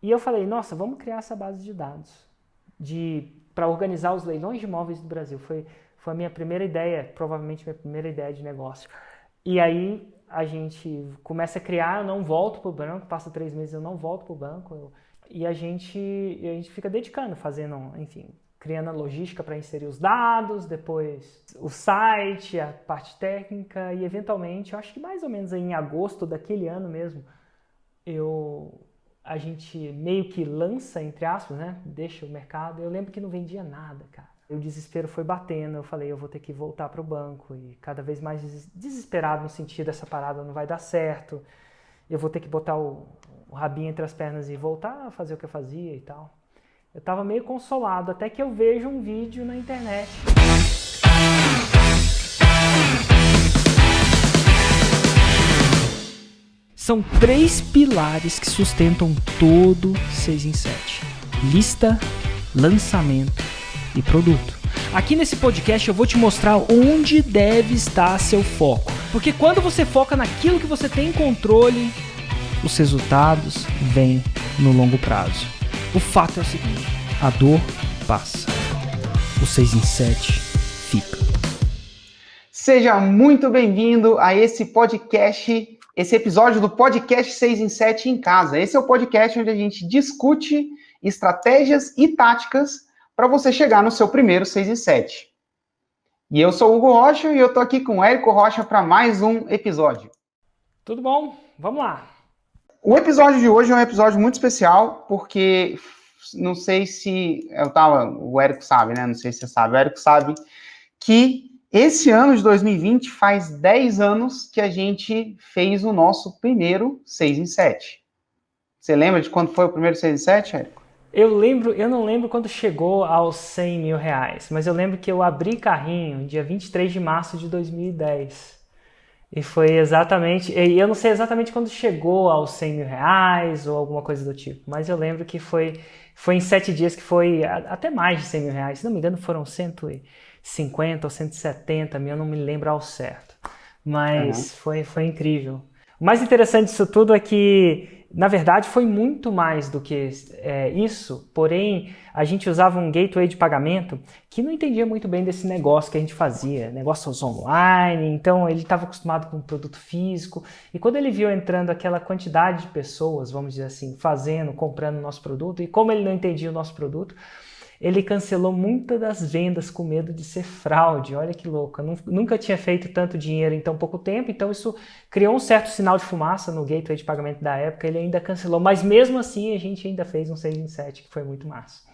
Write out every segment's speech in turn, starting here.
E eu falei, nossa, vamos criar essa base de dados para organizar os leilões de imóveis do Brasil. Foi a minha primeira ideia, provavelmente minha primeira ideia de negócio. E aí a gente começa a criar, eu não volto para o banco, passa 3 meses eu não volto para o banco, e a gente fica dedicando, fazendo, enfim, criando a logística para inserir os dados, depois o site, a parte técnica, e eventualmente, eu acho que mais ou menos aí em agosto daquele ano mesmo, a gente meio que lança, entre aspas, né? Deixa o mercado. Eu lembro que não vendia nada, cara. O desespero foi batendo, eu falei, eu vou ter que voltar para o banco, e cada vez mais desesperado no sentido, essa parada não vai dar certo, eu vou ter que botar o rabinho entre as pernas e voltar a fazer o que eu fazia e tal. Eu tava meio consolado, até que eu vejo um vídeo na internet. São 3 pilares que sustentam todo 6 em 7. Lista, lançamento e produto. Aqui nesse podcast eu vou te mostrar onde deve estar seu foco. Porque quando você foca naquilo que você tem controle, os resultados vêm no longo prazo. O fato é o seguinte, a dor passa. O 6 em 7 fica. Seja muito bem-vindo a esse podcast, esse episódio do podcast 6 em 7 em casa. Esse é o podcast onde a gente discute estratégias e táticas para você chegar no seu primeiro 6 em 7. E eu sou o Hugo Rocha e eu tô aqui com o Érico Rocha para mais um episódio. Tudo bom? Vamos lá. O episódio de hoje é um episódio muito especial, porque não sei se o Érico sabe, né? Não sei se você sabe. O Érico sabe que esse ano de 2020 faz 10 anos que a gente fez o nosso primeiro 6 em 7. Você lembra de quando foi o primeiro 6 em 7, Érico? Eu não lembro quando chegou aos 100 mil reais, mas eu lembro que eu abri carrinho dia 23 de março de 2010. E foi exatamente, e eu não sei exatamente quando chegou aos 100 mil reais ou alguma coisa do tipo, mas eu lembro que foi em 7 dias que foi até mais de 100 mil reais, se não me engano foram 150 ou 170 mil, eu não me lembro ao certo, mas foi incrível. O mais interessante disso tudo é que, na verdade, foi muito mais do que isso, porém, a gente usava um gateway de pagamento que não entendia muito bem desse negócio que a gente fazia, negócios online, então ele estava acostumado com o produto físico, e quando ele viu entrando aquela quantidade de pessoas, vamos dizer assim, comprando o nosso produto, e como ele não entendia o nosso produto, ele cancelou muitas das vendas com medo de ser fraude. Olha que louco, eu nunca tinha feito tanto dinheiro em tão pouco tempo, então isso criou um certo sinal de fumaça no gateway de pagamento da época, ele ainda cancelou, mas mesmo assim a gente ainda fez um 6 em 7, que foi muito massa.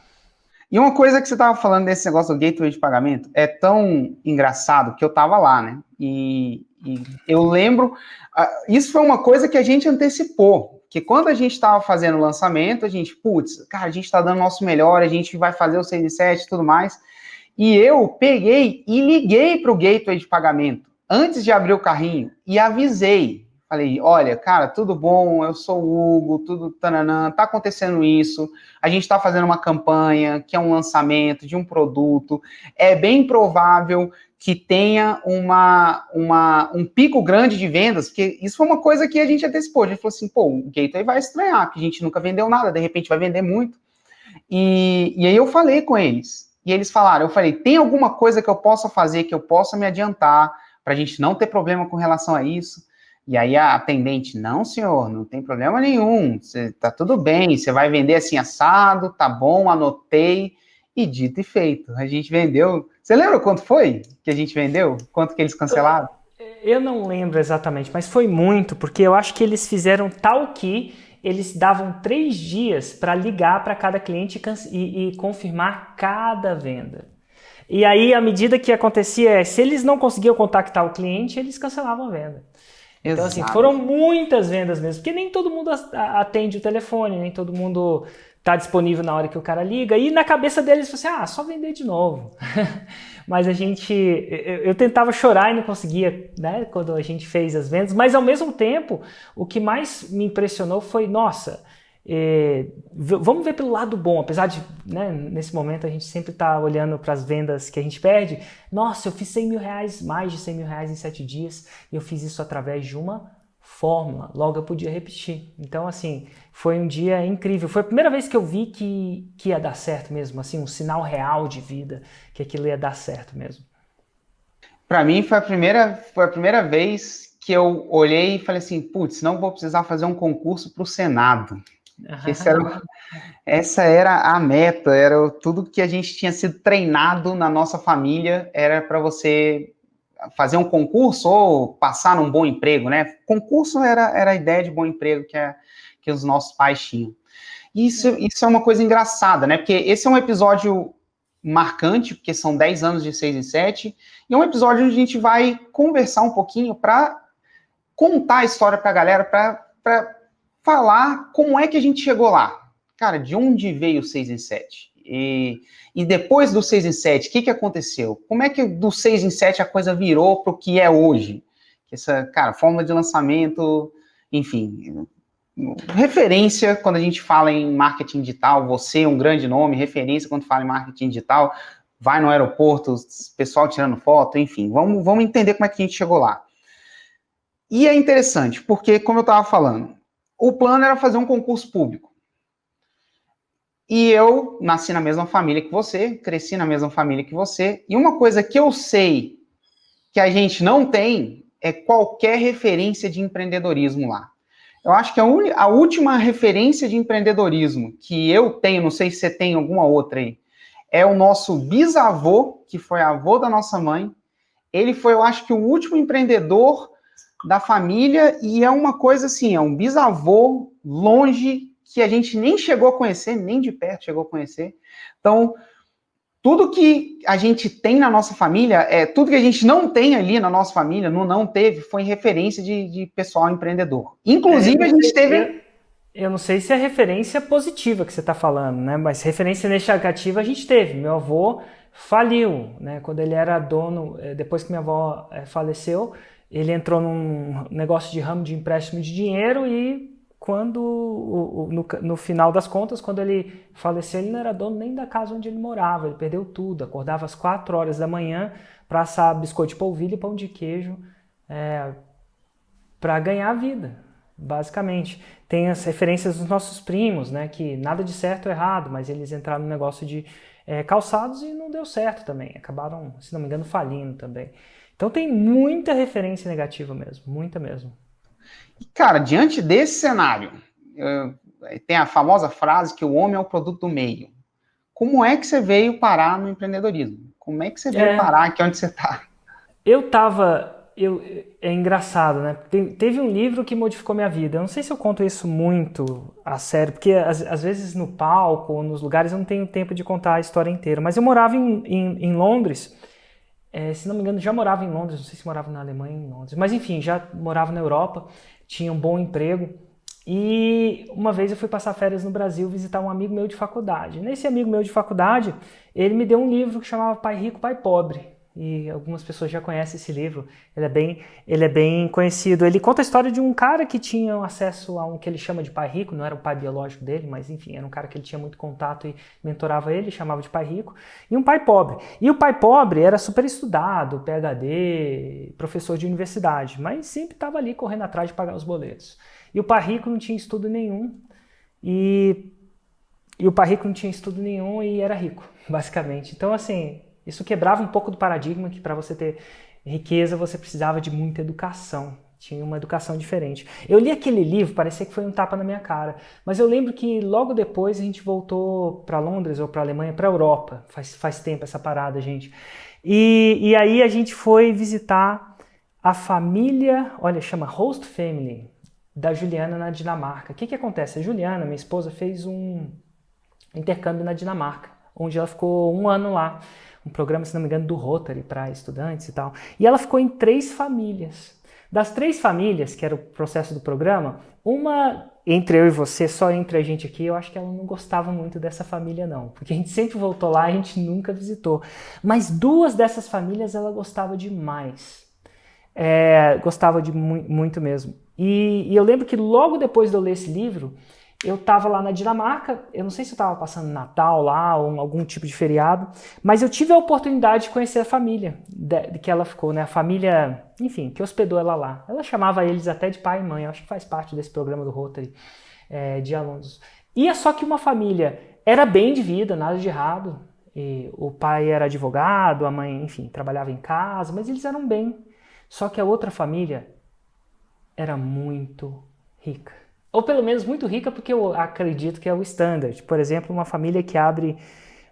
E uma coisa que você estava falando desse negócio do gateway de pagamento é tão engraçado que eu estava lá, né? E eu lembro, isso foi uma coisa que a gente antecipou, que quando a gente estava fazendo o lançamento, a gente, cara, a gente está dando o nosso melhor, a gente vai fazer o 6 em 7 e tudo mais. E eu peguei e liguei para o gateway de pagamento antes de abrir o carrinho e avisei. Falei, olha, cara, tudo bom, eu sou o Hugo, tudo tananã, tá acontecendo isso, a gente tá fazendo uma campanha, que é um lançamento de um produto, é bem provável que tenha um pico grande de vendas, porque isso foi uma coisa que a gente antecipou, a gente falou assim, o Gateway vai estranhar, porque a gente nunca vendeu nada, de repente vai vender muito, e aí eu falei com eles, e eles falaram, eu falei, tem alguma coisa que eu possa fazer, que eu possa me adiantar, pra gente não ter problema com relação a isso? E aí a atendente, não senhor, não tem problema nenhum, tá tudo bem, você vai vender assim assado, tá bom, anotei, e dito e feito, a gente vendeu. Você lembra quanto foi que a gente vendeu? Quanto que eles cancelaram? Eu não lembro exatamente, mas foi muito, porque eu acho que eles fizeram tal que eles davam 3 dias para ligar para cada cliente e confirmar cada venda. E aí, à medida que acontecia, se eles não conseguiam contactar o cliente, eles cancelavam a venda. Então, assim, foram muitas vendas mesmo, porque nem todo mundo atende o telefone, nem todo mundo está disponível na hora que o cara liga, e na cabeça deles, você, só vender de novo. Mas eu tentava chorar e não conseguia, né, quando a gente fez as vendas, mas ao mesmo tempo, o que mais me impressionou foi, nossa, vamos ver pelo lado bom, apesar de, né, nesse momento a gente sempre está olhando para as vendas que a gente perde. Nossa, eu fiz 100 mil reais, mais de 100 mil reais em 7 dias, e eu fiz isso através de uma fórmula, logo eu podia repetir. Então, assim, foi um dia incrível. Foi a primeira vez que eu vi que ia dar certo mesmo, assim, um sinal real de vida, que aquilo ia dar certo mesmo. Para mim foi a primeira vez que eu olhei e falei assim, putz, não vou precisar fazer um concurso para o Senado. Essa era a meta, era tudo que a gente tinha sido treinado na nossa família, era para você fazer um concurso ou passar num bom emprego, né? Concurso era a ideia de bom emprego que os nossos pais tinham. Isso é uma coisa engraçada, né? Porque esse é um episódio marcante, porque são 10 anos de 6 em 7, e é um episódio onde a gente vai conversar um pouquinho para contar a história para a galera, para falar como é que a gente chegou lá. Cara, de onde veio o 6 em 7? E depois do 6 em 7, o que aconteceu? Como é que do 6 em 7 a coisa virou para o que é hoje? Essa, cara, fórmula de lançamento, enfim, referência quando a gente fala em marketing digital, você é um grande nome, referência quando fala em marketing digital, vai no aeroporto, pessoal tirando foto, enfim, vamos entender como é que a gente chegou lá. E é interessante, porque, como eu estava falando, o plano era fazer um concurso público. E eu nasci na mesma família que você, cresci na mesma família que você, e uma coisa que eu sei que a gente não tem é qualquer referência de empreendedorismo lá. Eu acho que a última referência de empreendedorismo que eu tenho, não sei se você tem alguma outra aí, é o nosso bisavô, que foi avô da nossa mãe. Ele foi, eu acho que, o último empreendedor da família, e é uma coisa assim, é um bisavô longe, que a gente nem chegou a conhecer, nem de perto chegou a conhecer. Então, tudo que a gente tem na nossa família, tudo que a gente não tem ali na nossa família, não teve, foi referência de pessoal empreendedor. Inclusive, a gente teve... Eu não sei se é referência positiva que você está falando, né? Mas referência negativa a gente teve. Meu avô faliu, né? Quando ele era dono, depois que minha avó faleceu, ele entrou num negócio de ramo de empréstimo de dinheiro e quando, no final das contas, quando ele faleceu, ele não era dono nem da casa onde ele morava, ele perdeu tudo, acordava às 4 horas da manhã para assar biscoito de polvilho e pão de queijo para ganhar a vida, basicamente. Tem as referências dos nossos primos, né, que nada de certo ou errado, mas eles entraram no negócio de calçados e não deu certo também, acabaram, se não me engano, falindo também. Então tem muita referência negativa mesmo, muita mesmo. Cara, diante desse cenário, tem a famosa frase que o homem é o produto do meio. Como é que você veio parar no empreendedorismo? Como é que você veio parar aqui onde você está? É engraçado, né? Teve um livro que modificou minha vida. Eu não sei se eu conto isso muito a sério, porque às vezes no palco ou nos lugares eu não tenho tempo de contar a história inteira. Mas eu morava em Londres, se não me engano, já morava em Londres, não sei se morava na Alemanha ou em Londres, mas enfim, já morava na Europa, tinha um bom emprego. E uma vez eu fui passar férias no Brasil visitar um amigo meu de faculdade. Nesse amigo meu de faculdade, ele me deu um livro que chamava Pai Rico, Pai Pobre. E algumas pessoas já conhecem esse livro, ele é bem conhecido. Ele conta a história de um cara que tinha acesso a um que ele chama de pai rico, não era o pai biológico dele, mas enfim, era um cara que ele tinha muito contato e mentorava ele, chamava de pai rico, e um pai pobre. E o pai pobre era super estudado, PhD, professor de universidade, mas sempre estava ali correndo atrás de pagar os boletos. E o pai rico não tinha estudo nenhum, e o pai rico não tinha estudo nenhum e era rico, basicamente. Então, assim, isso quebrava um pouco do paradigma que para você ter riqueza você precisava de muita educação. Tinha uma educação diferente. Eu li aquele livro, parecia que foi um tapa na minha cara. Mas eu lembro que logo depois a gente voltou para Londres ou para a Alemanha, para a Europa. Faz tempo essa parada, gente. E aí a gente foi visitar a família, olha, chama Host Family, da Juliana na Dinamarca. O que acontece? A Juliana, minha esposa, fez um intercâmbio na Dinamarca, onde ela ficou 1 ano lá. Um programa, se não me engano, do Rotary para estudantes e tal. E ela ficou em 3 famílias. Das 3 famílias, que era o processo do programa, uma, entre eu e você, só entre a gente aqui, eu acho que ela não gostava muito dessa família não. Porque a gente sempre voltou lá e a gente nunca visitou. Mas 2 dessas famílias ela gostava demais. Gostava de muito mesmo. E eu lembro que logo depois de eu ler esse livro, eu estava lá na Dinamarca, eu não sei se eu estava passando Natal lá ou algum tipo de feriado, mas eu tive a oportunidade de conhecer a família de que ela ficou, né? A família, enfim, que hospedou ela lá. Ela chamava eles até de pai e mãe, eu acho que faz parte desse programa do Rotary, de alunos. E é só que uma família era bem de vida, nada de errado. E o pai era advogado, a mãe, enfim, trabalhava em casa, mas eles eram bem. Só que a outra família era muito rica. Ou pelo menos muito rica, porque eu acredito que é o standard. Por exemplo, uma família que abre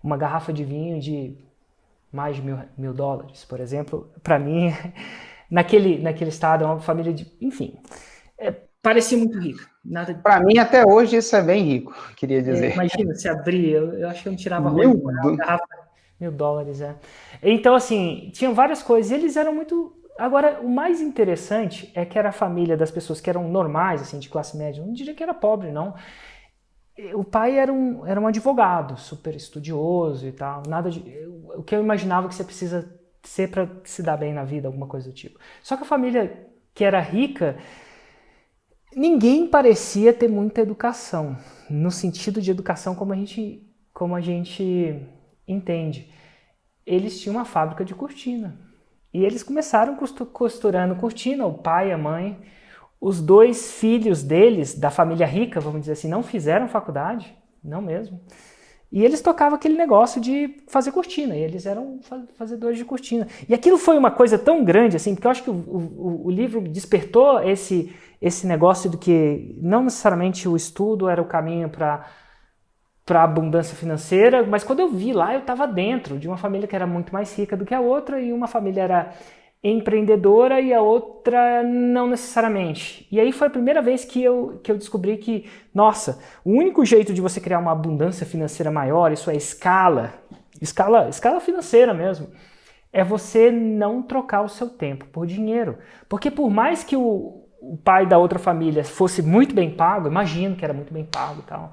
uma garrafa de vinho de mais de mil dólares, por exemplo, para mim, naquele estado, é uma família de... Enfim, parecia muito rica. Nada... Para mim, até hoje, isso é bem rico, queria dizer. Imagina, se abrir, eu acho que eu não tirava rolha Mil por uma garrafa, $1.000, Então, assim, tinham várias coisas, e eles eram muito... Agora, o mais interessante é que era a família das pessoas que eram normais, assim, de classe média. Eu não diria que era pobre, não. O pai era um advogado, super estudioso e tal. Nada de... O que eu imaginava que você precisa ser para se dar bem na vida, alguma coisa do tipo. Só que a família que era rica, ninguém parecia ter muita educação, no sentido de educação como a gente entende. Eles tinham uma fábrica de cortina. E eles começaram costurando cortina, o pai e a mãe. Os 2 filhos deles, da família rica, vamos dizer assim, não fizeram faculdade, não mesmo. E eles tocavam aquele negócio de fazer cortina, e eles eram fazedores de cortina. E aquilo foi uma coisa tão grande, assim, porque eu acho que o livro despertou esse negócio de que não necessariamente o estudo era o caminho para a abundância financeira, mas quando eu vi lá, eu estava dentro de uma família que era muito mais rica do que a outra, e uma família era empreendedora e a outra não necessariamente. E aí foi a primeira vez que eu descobri que, nossa, o único jeito de você criar uma abundância financeira maior, isso é escala financeira mesmo, é você não trocar o seu tempo por dinheiro. Porque por mais que o pai da outra família fosse muito bem pago, imagino que era muito bem pago e tal,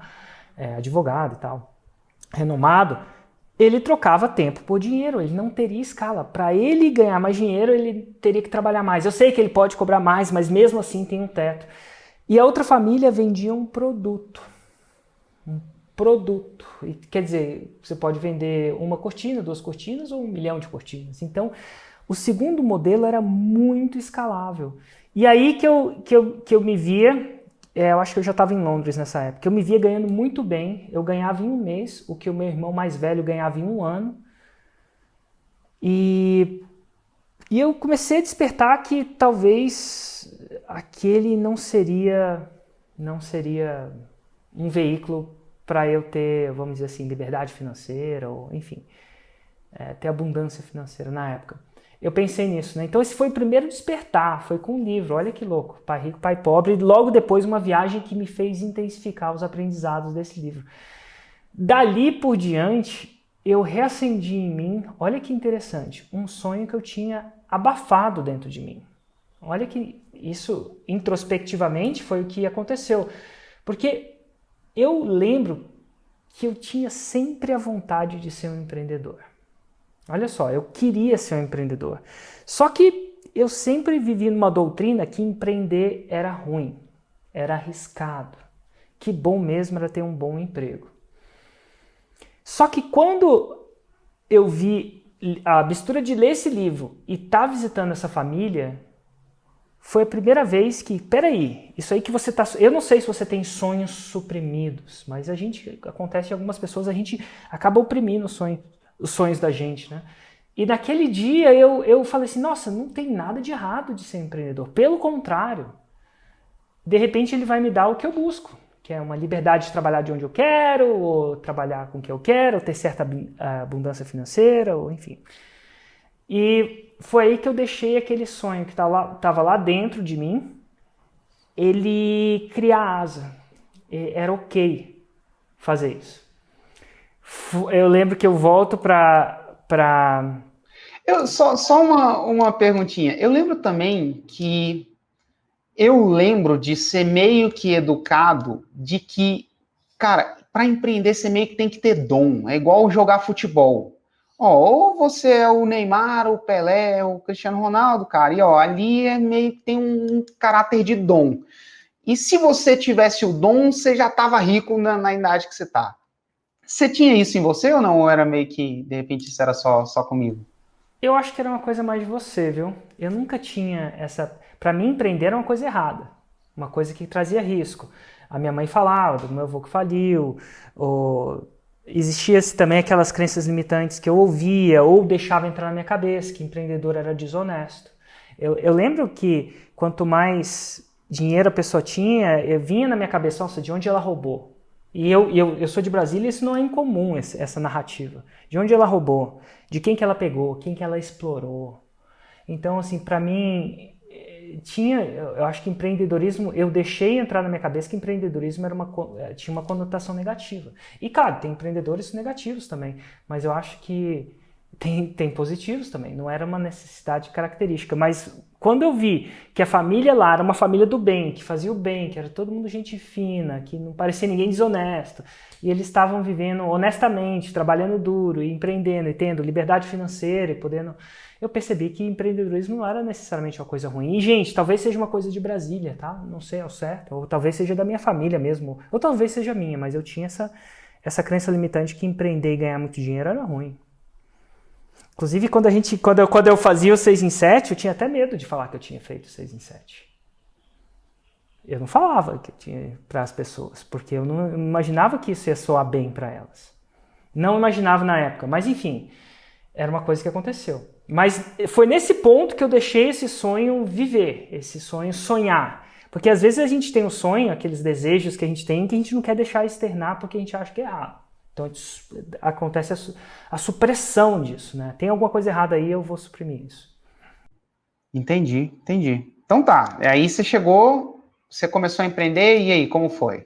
advogado e tal, renomado, ele trocava tempo por dinheiro, ele não teria escala. Para ele ganhar mais dinheiro, ele teria que trabalhar mais. Eu sei que ele pode cobrar mais, mas mesmo assim tem um teto. E a outra família vendia um produto. Um produto. E, quer dizer, você pode vender uma cortina, 2 cortinas ou 1 milhão de cortinas. Então, o segundo modelo era muito escalável. E aí que eu me via... eu acho que eu já estava em Londres nessa época. Eu me via ganhando muito bem. Eu ganhava em 1 mês o que o meu irmão mais velho ganhava em 1 ano. E eu comecei a despertar que talvez aquele não seria um veículo para eu ter, vamos dizer assim, liberdade financeira, ou enfim, ter abundância financeira na época. Eu pensei nisso, né? Então esse foi o primeiro despertar, foi com um livro, olha que louco, Pai Rico, Pai Pobre, e logo depois uma viagem que me fez intensificar os aprendizados desse livro. Dali por diante, eu reacendi em mim, olha que interessante, um sonho que eu tinha abafado dentro de mim. Olha que isso, introspectivamente, foi o que aconteceu. Porque eu lembro que eu tinha sempre a vontade de ser um empreendedor. Olha só, eu queria ser um empreendedor. Só que eu sempre vivi numa doutrina que empreender era ruim, era arriscado. Que bom mesmo era ter um bom emprego. Só que quando eu vi a mistura de ler esse livro e estar visitando essa família, foi a primeira vez que, peraí, isso aí que você tá... Eu não sei se você tem sonhos suprimidos, mas acontece em algumas pessoas, a gente acaba oprimindo os sonhos da gente, né? E naquele dia eu falei assim, nossa, não tem nada de errado de ser empreendedor. Pelo contrário, de repente ele vai me dar o que eu busco, que é uma liberdade de trabalhar de onde eu quero, ou trabalhar com o que eu quero, ou ter certa abundância financeira, ou enfim. E foi aí que eu deixei aquele sonho que estava lá dentro de mim, ele criar asa. Era ok fazer isso. Eu lembro que eu volto para... Só uma perguntinha. Eu lembro também que eu lembro de ser meio que educado de que, cara, para empreender você meio que tem que ter dom. É igual jogar futebol. Ó, ou você é o Neymar, o Pelé, o Cristiano Ronaldo, cara, e ó, ali é meio que tem um caráter de dom. E se você tivesse o dom, você já estava rico na idade que você está. Você tinha isso em você ou não? Ou era meio que, de repente, isso era só comigo? Eu acho que era uma coisa mais de você, viu? Eu nunca tinha essa. Pra mim, empreender era uma coisa errada. Uma coisa que trazia risco. A minha mãe falava do meu avô que faliu. Existia também aquelas crenças limitantes que eu ouvia ou deixava entrar na minha cabeça, que empreendedor era desonesto. Eu lembro que quanto mais dinheiro a pessoa tinha, eu vinha na minha cabeça, nossa, de onde ela roubou? E eu sou de Brasília e isso não é incomum, essa narrativa. De onde ela roubou? De quem que ela pegou? Quem que ela explorou? Então, assim, para mim, eu acho que empreendedorismo, eu deixei entrar na minha cabeça que empreendedorismo tinha uma conotação negativa. E, claro, tem empreendedores negativos também, mas eu acho que tem positivos também, não era uma necessidade característica. Mas quando eu vi que a família lá era uma família do bem, que fazia o bem, que era todo mundo gente fina, que não parecia ninguém desonesto, e eles estavam vivendo honestamente, trabalhando duro, e empreendendo, e tendo liberdade financeira, e podendo... Eu percebi que empreendedorismo não era necessariamente uma coisa ruim. E, gente, talvez seja uma coisa de Brasília, tá? Não sei ao certo. Ou talvez seja da minha família mesmo. Ou talvez seja minha, mas eu tinha essa crença limitante que empreender e ganhar muito dinheiro era ruim. Inclusive, quando eu fazia o 6 em 7, eu tinha até medo de falar que eu tinha feito 6 em 7. Eu não falava que eu tinha para as pessoas, porque eu não imaginava que isso ia soar bem para elas. Não imaginava na época, mas enfim, era uma coisa que aconteceu. Mas foi nesse ponto que eu deixei esse sonho viver, esse sonho sonhar. Porque às vezes a gente tem um sonho, aqueles desejos que a gente tem, que a gente não quer deixar externar porque a gente acha que é errado. Então acontece a supressão disso, né? Tem alguma coisa errada aí, eu vou suprimir isso. Entendi. Então tá, aí você chegou, você começou a empreender, e aí, como foi?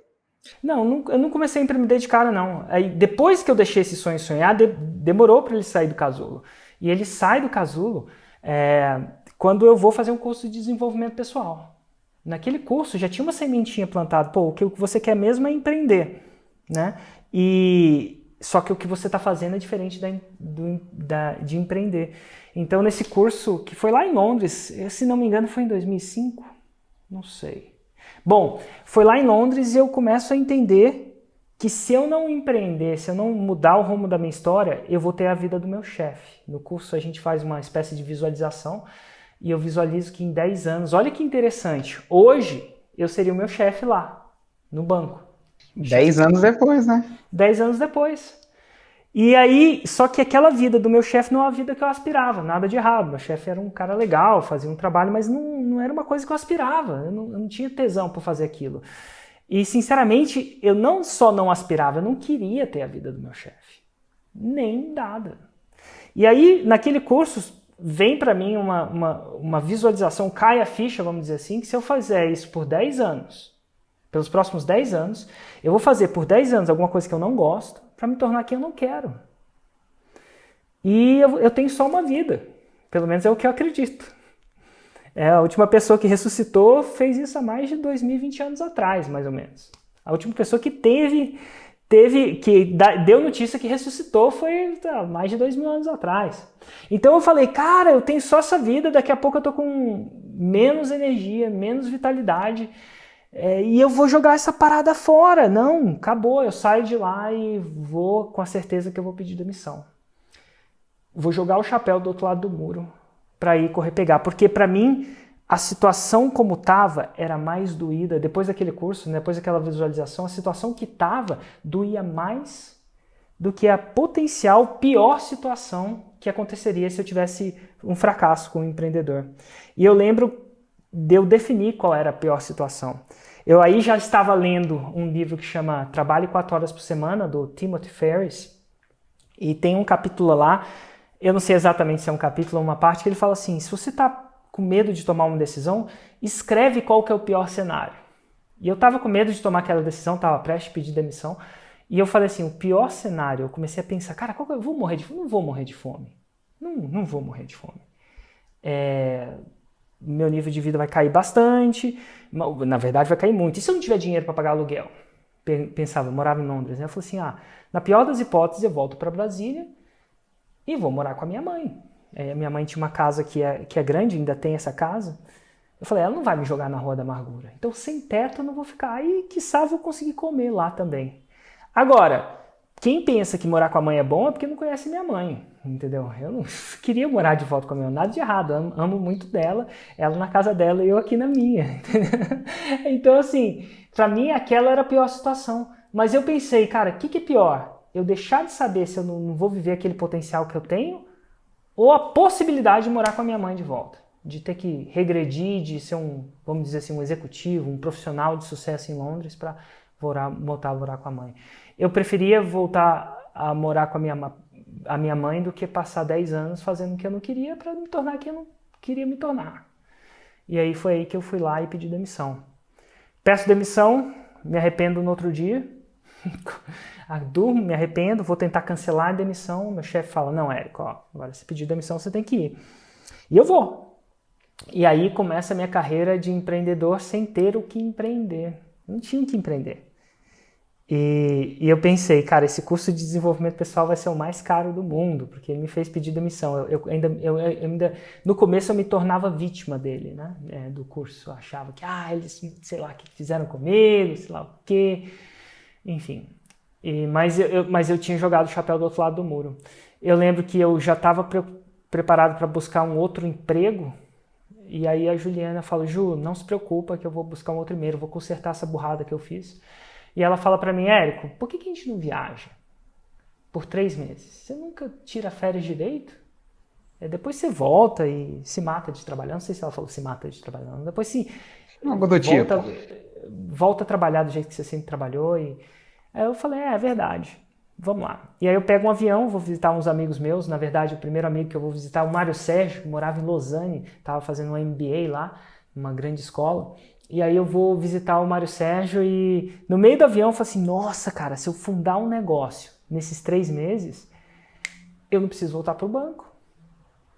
Não, eu não comecei a empreender de cara, não. Aí, depois que eu deixei esse sonho sonhar, demorou para ele sair do casulo. E ele sai do casulo quando eu vou fazer um curso de desenvolvimento pessoal. Naquele curso já tinha uma sementinha plantada. Pô, o que você quer mesmo é empreender, né? Só que o que você está fazendo é diferente de empreender. Então, nesse curso, que foi lá em Londres, se não me engano foi em 2005, não sei. Bom, foi lá em Londres e eu começo a entender que se eu não empreender, se eu não mudar o rumo da minha história, eu vou ter a vida do meu chefe. No curso a gente faz uma espécie de visualização e eu visualizo que em 10 anos, olha que interessante, hoje eu seria o meu chefe lá, no banco. 10 anos depois, né? 10 anos depois. E aí, só que aquela vida do meu chefe não é a vida que eu aspirava, nada de errado. Meu chefe era um cara legal, fazia um trabalho, mas não era uma coisa que eu aspirava. Eu não tinha tesão por fazer aquilo. E, sinceramente, eu não só não aspirava, eu não queria ter a vida do meu chefe. Nem nada. E aí, naquele curso, vem para mim uma visualização, cai a ficha, vamos dizer assim, que se eu fizer isso por 10 anos, pelos próximos 10 anos, eu vou fazer por 10 anos alguma coisa que eu não gosto para me tornar quem eu não quero. E eu tenho só uma vida. Pelo menos é o que eu acredito. A última pessoa que ressuscitou fez isso há mais de 2020 anos atrás, mais ou menos. A última pessoa que deu notícia que ressuscitou foi mais de 2.000 anos atrás. Então eu falei, cara, eu tenho só essa vida, daqui a pouco eu tô com menos energia, menos vitalidade, e eu vou jogar essa parada fora. Não, acabou, eu saio de lá e vou com a certeza que eu vou pedir demissão. Vou jogar o chapéu do outro lado do muro para ir correr pegar, porque para mim a situação como estava era mais doída. Depois daquele curso, depois daquela visualização, a situação que estava doía mais do que a potencial pior situação que aconteceria se eu tivesse um fracasso como empreendedor. E eu lembro de eu definir qual era a pior situação. Eu aí já estava lendo um livro que chama Trabalhe 4 Horas por Semana, do Timothy Ferriss, e tem um capítulo lá, eu não sei exatamente se é um capítulo ou uma parte, que ele fala assim, se você está com medo de tomar uma decisão, escreve qual que é o pior cenário. E eu estava com medo de tomar aquela decisão, estava prestes a pedir demissão, e eu falei assim, o pior cenário, eu comecei a pensar, cara, eu vou morrer de fome? Não vou morrer de fome. Não vou morrer de fome. Meu nível de vida vai cair bastante, na verdade vai cair muito. E se eu não tiver dinheiro para pagar aluguel? Pensava, eu morava em Londres, né? Eu falei assim, na pior das hipóteses eu volto para Brasília e vou morar com a minha mãe. A minha mãe tinha uma casa que é grande, ainda tem essa casa. Eu falei, ela não vai me jogar na rua da amargura. Então, sem teto, eu não vou ficar. E, quiçá, vou conseguir comer lá também. Agora, quem pensa que morar com a mãe é bom é porque não conhece minha mãe, entendeu? Eu não queria morar de volta com a minha mãe, nada de errado, amo muito dela, ela na casa dela e eu aqui na minha, entendeu? Então, assim, pra mim aquela era a pior situação. Mas eu pensei, cara, o que é pior? Eu deixar de saber se eu não vou viver aquele potencial que eu tenho ou a possibilidade de morar com a minha mãe de volta? De ter que regredir, de ser vamos dizer assim, um executivo, um profissional de sucesso em Londres para voltar a morar com a mãe. Eu preferia voltar a morar com a minha mãe do que passar 10 anos fazendo o que eu não queria para me tornar quem eu não queria me tornar. E aí foi aí que eu fui lá e pedi demissão. Peço demissão, me arrependo no outro dia, durmo, me arrependo, vou tentar cancelar a demissão. Meu chefe fala, não, Érico, agora você pediu demissão, você tem que ir. E eu vou. E aí começa a minha carreira de empreendedor sem ter o que empreender. Não tinha o que empreender. E eu pensei, cara, esse curso de desenvolvimento pessoal vai ser o mais caro do mundo, porque ele me fez pedir demissão. Eu ainda no começo eu me tornava vítima dele, né? Do curso. Eu achava que, eles, sei lá, o que fizeram comigo, sei lá o quê. Enfim. Mas eu tinha jogado o chapéu do outro lado do muro. Eu lembro que eu já estava preparado para buscar um outro emprego, e aí a Juliana fala, Ju, não se preocupa que eu vou buscar um outro emprego, vou consertar essa burrada que eu fiz. E ela fala pra mim, Érico, por que a gente não viaja por 3 meses? Você nunca tira férias direito? Depois você volta e se mata de trabalhar. Não sei se ela falou se mata de trabalhar. Depois se volta a trabalhar do jeito que você sempre trabalhou. Aí eu falei, é verdade. Vamos lá. E aí eu pego um avião, vou visitar uns amigos meus. Na verdade, o primeiro amigo que eu vou visitar é o Mário Sérgio, que morava em Lausanne. Estava fazendo um MBA lá, numa grande escola. E aí eu vou visitar o Mário Sérgio e no meio do avião eu falo assim, nossa, cara, se eu fundar um negócio nesses 3 meses, eu não preciso voltar pro banco.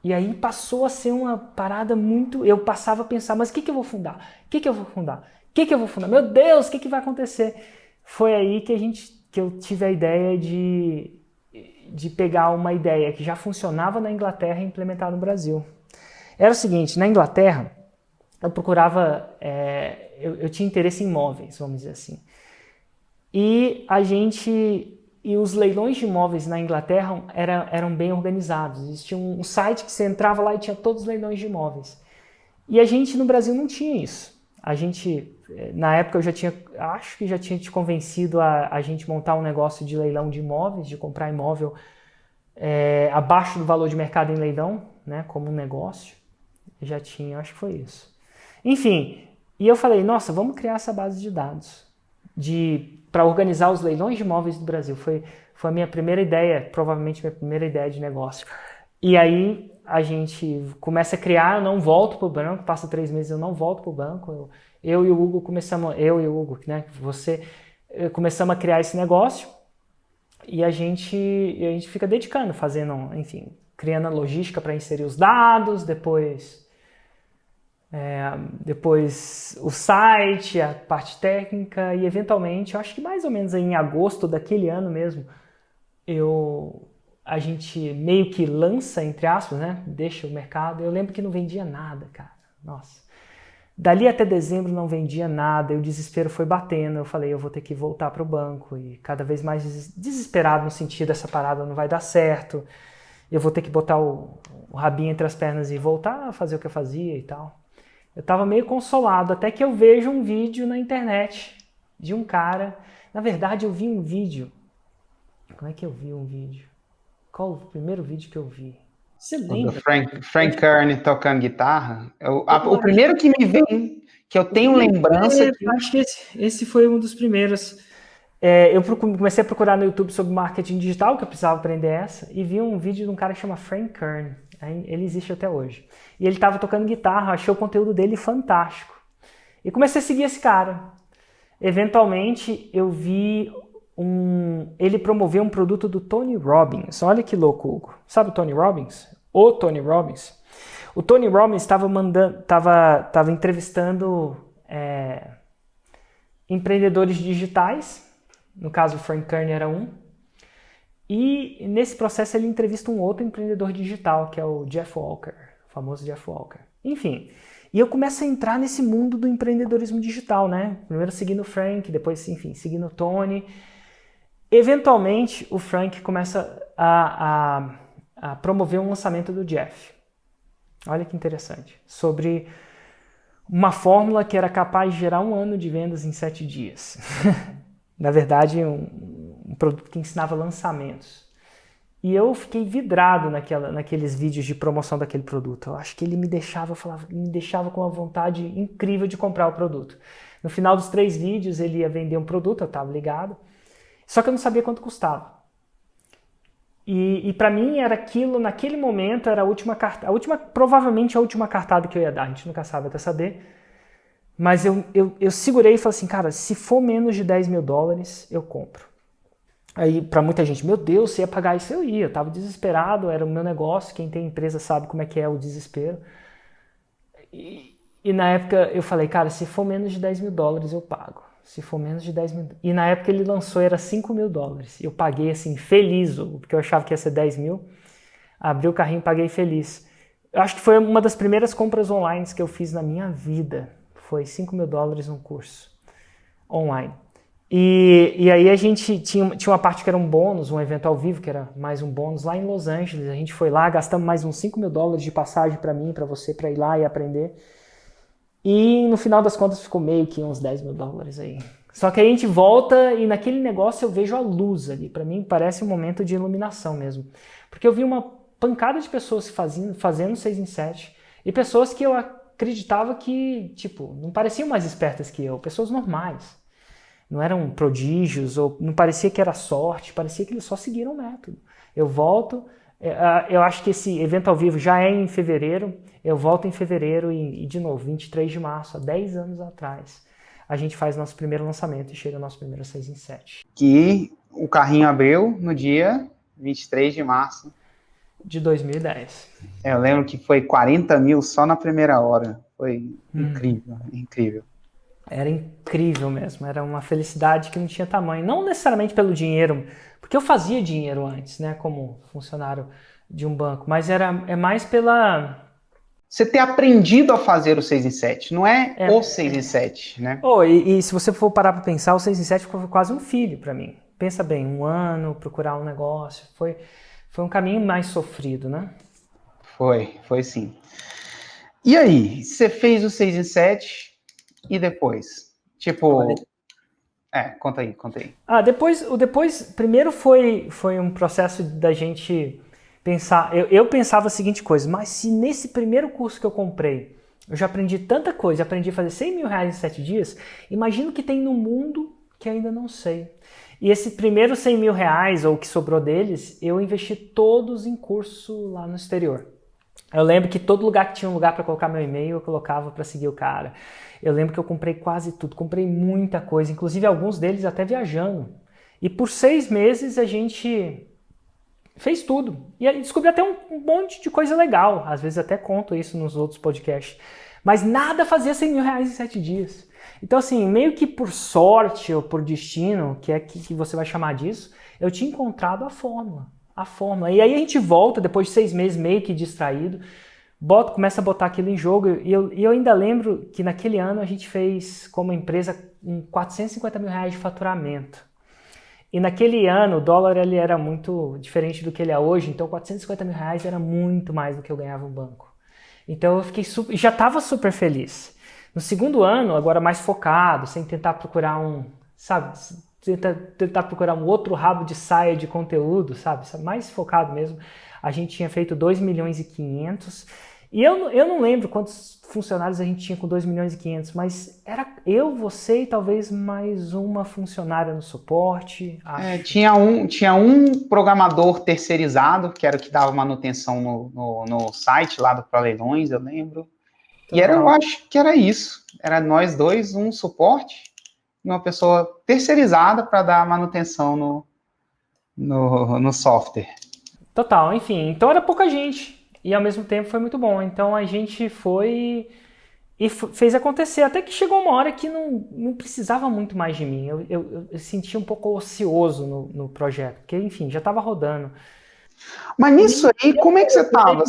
E aí passou a ser uma parada muito... Eu passava a pensar, mas o que eu vou fundar? O que eu vou fundar? O que eu vou fundar? Meu Deus, o que vai acontecer? Foi aí que eu tive a ideia de pegar uma ideia que já funcionava na Inglaterra e implementar no Brasil. Era o seguinte, na Inglaterra, eu procurava, eu tinha interesse em imóveis, vamos dizer assim. E os leilões de imóveis na Inglaterra eram bem organizados. Existia um site que você entrava lá e tinha todos os leilões de imóveis. E a gente no Brasil não tinha isso. Na época acho que já tinha te convencido a gente montar um negócio de leilão de imóveis, de comprar imóvel abaixo do valor de mercado em leilão, né, como um negócio. Já tinha, acho que foi isso. Enfim, e eu falei, nossa, vamos criar essa base de dados para organizar os leilões de imóveis do Brasil. Foi a minha primeira ideia, provavelmente minha primeira ideia de negócio. E aí a gente começa a criar, eu não volto para o banco, passa 3 meses eu não volto para o banco. Eu e o Hugo, né, começamos a criar esse negócio e a gente fica dedicando, fazendo, enfim, criando a logística para inserir os dados, depois o site, a parte técnica e eventualmente, eu acho que mais ou menos em agosto daquele ano mesmo, a gente meio que lança, entre aspas, né? Deixa o mercado. Eu lembro que não vendia nada, cara. Nossa. Dali até dezembro não vendia nada, e o desespero foi batendo. Eu falei, eu vou ter que voltar para o banco e cada vez mais desesperado no sentido dessa parada não vai dar certo. Eu vou ter que botar o rabinho entre as pernas e voltar a fazer o que eu fazia e tal. Eu estava meio consolado, até que eu vejo um vídeo na internet de um cara. Na verdade, eu vi um vídeo. Como é que eu vi um vídeo? Qual o primeiro vídeo que eu vi? Você lembra? Do Frank Kern tocando guitarra. O primeiro que me vem, que eu tenho lembrança... Acho que esse foi um dos primeiros. Eu comecei a procurar no YouTube sobre marketing digital, que eu precisava aprender essa, e vi um vídeo de um cara que chama Frank Kern. Ele existe até hoje. E ele estava tocando guitarra, achei o conteúdo dele fantástico. E comecei a seguir esse cara. Eventualmente, eu vi ele promoveu um produto do Tony Robbins. Olha que louco, Hugo. Sabe o Tony Robbins? O Tony Robbins. O Tony Robbins estava entrevistando empreendedores digitais. No caso, o Frank Kern era um. E nesse processo ele entrevista um outro empreendedor digital, que é o Jeff Walker, o famoso Jeff Walker. Enfim, E eu começo a entrar nesse mundo do empreendedorismo digital, né? Primeiro seguindo o Frank, depois, enfim, seguindo o Tony. Eventualmente, o Frank começa a promover um lançamento do Jeff. Olha que interessante. Sobre uma fórmula que era capaz de gerar 1 ano de vendas em 7 dias. Na verdade, um produto que ensinava lançamentos. E eu fiquei vidrado naqueles vídeos de promoção daquele produto. Eu acho que ele me deixava com uma vontade incrível de comprar o produto. No final dos 3 vídeos, ele ia vender um produto, eu estava ligado. Só que eu não sabia quanto custava. E para mim era aquilo, naquele momento, era provavelmente a última cartada que eu ia dar. A gente nunca sabe até saber. Mas eu segurei e falei assim, cara, se for menos de $10 mil, eu compro. Aí para muita gente, meu Deus, você ia pagar isso? Eu ia, eu estava desesperado, era o meu negócio, quem tem empresa sabe como é que é o desespero. E na época eu falei, cara, se for menos de $10 mil, eu pago. Se for menos de 10 mil. E na época ele lançou, era $5 mil. Eu paguei assim, feliz, porque eu achava que ia ser 10 mil. Abri o carrinho e paguei feliz. Eu acho que foi uma das primeiras compras online que eu fiz na minha vida. Foi $5 mil num curso online. E aí a gente tinha uma parte que era um bônus, um evento ao vivo, que era mais um bônus lá em Los Angeles. A gente foi lá, gastamos mais uns $5 mil de passagem para mim, para você, para ir lá e aprender. E no final das contas ficou meio que uns $10 mil aí. Só que aí a gente volta e naquele negócio eu vejo a luz ali. Para mim parece um momento de iluminação mesmo. Porque eu vi uma pancada de pessoas fazendo 6 em 7 e pessoas que eu acreditava que, tipo, não pareciam mais espertas que eu. Pessoas normais. Não eram prodígios, ou não parecia que era sorte, parecia que eles só seguiram o método. Eu volto, eu acho que esse evento ao vivo já é em fevereiro, eu volto em fevereiro e de novo, 23 de março, há 10 anos atrás, a gente faz nosso primeiro lançamento e chega ao nosso primeiro 6 em 7. Que o carrinho abriu no dia 23 de março. De 2010. Eu lembro que foi 40 mil só na primeira hora. Foi incrível, incrível. Era incrível mesmo, era uma felicidade que não tinha tamanho. Não necessariamente pelo dinheiro, porque eu fazia dinheiro antes, né, como funcionário de um banco, mas é mais pela... Você ter aprendido a fazer o 6 em 7, não é o 6 em 7, né? E se você for parar para pensar, o 6 em 7 foi quase um filho para mim. Pensa bem, 1 ano, procurar um negócio, foi um caminho mais sofrido, né? Foi sim. E aí, você fez o 6 em 7 e depois? Tipo... conta aí. Depois primeiro foi um processo da gente pensar, eu pensava a seguinte coisa, mas se nesse primeiro curso que eu comprei, eu já aprendi tanta coisa, aprendi a fazer $100 mil em 7 dias, imagino que tem no mundo que ainda não sei. E esse primeiro $100 mil, ou o que sobrou deles, eu investi todos em curso lá no exterior. Eu lembro que todo lugar que tinha um lugar para colocar meu e-mail, eu colocava para seguir o cara. Eu lembro que eu comprei quase tudo, comprei muita coisa, inclusive alguns deles até viajando. E por 6 meses a gente fez tudo. E descobri até um monte de coisa legal. Às vezes até conto isso nos outros podcasts. Mas nada fazia $100 mil em 7 dias. Então assim, meio que por sorte ou por destino, que é que você vai chamar disso, eu tinha encontrado a fórmula. E aí a gente volta, depois de 6 meses meio que distraído, começa a botar aquilo em jogo. E eu ainda lembro que naquele ano a gente fez, como empresa, $450 mil de faturamento. E naquele ano o dólar ele era muito diferente do que ele é hoje, então $450 mil era muito mais do que eu ganhava no banco. Então eu fiquei já estava super feliz. No segundo ano, agora mais focado, sem tentar procurar tentar procurar um outro rabo de saia de conteúdo, sabe? Mais focado mesmo. A gente tinha feito 2,5 milhões. E eu não lembro quantos funcionários a gente tinha com 2,5 milhões, mas era eu, você e talvez mais uma funcionária no suporte. Tinha um programador terceirizado, que era o que dava manutenção no site lá do ProLeilões, eu lembro. E eu acho que era isso. Era nós dois, um suporte, e uma pessoa terceirizada para dar manutenção no software. Total, enfim. Então era pouca gente. E ao mesmo tempo foi muito bom. Então a gente foi e fez acontecer. Até que chegou uma hora que não precisava muito mais de mim. Eu sentia um pouco ocioso no projeto. Porque, enfim, já estava rodando. Mas nisso aí, como é que você estava?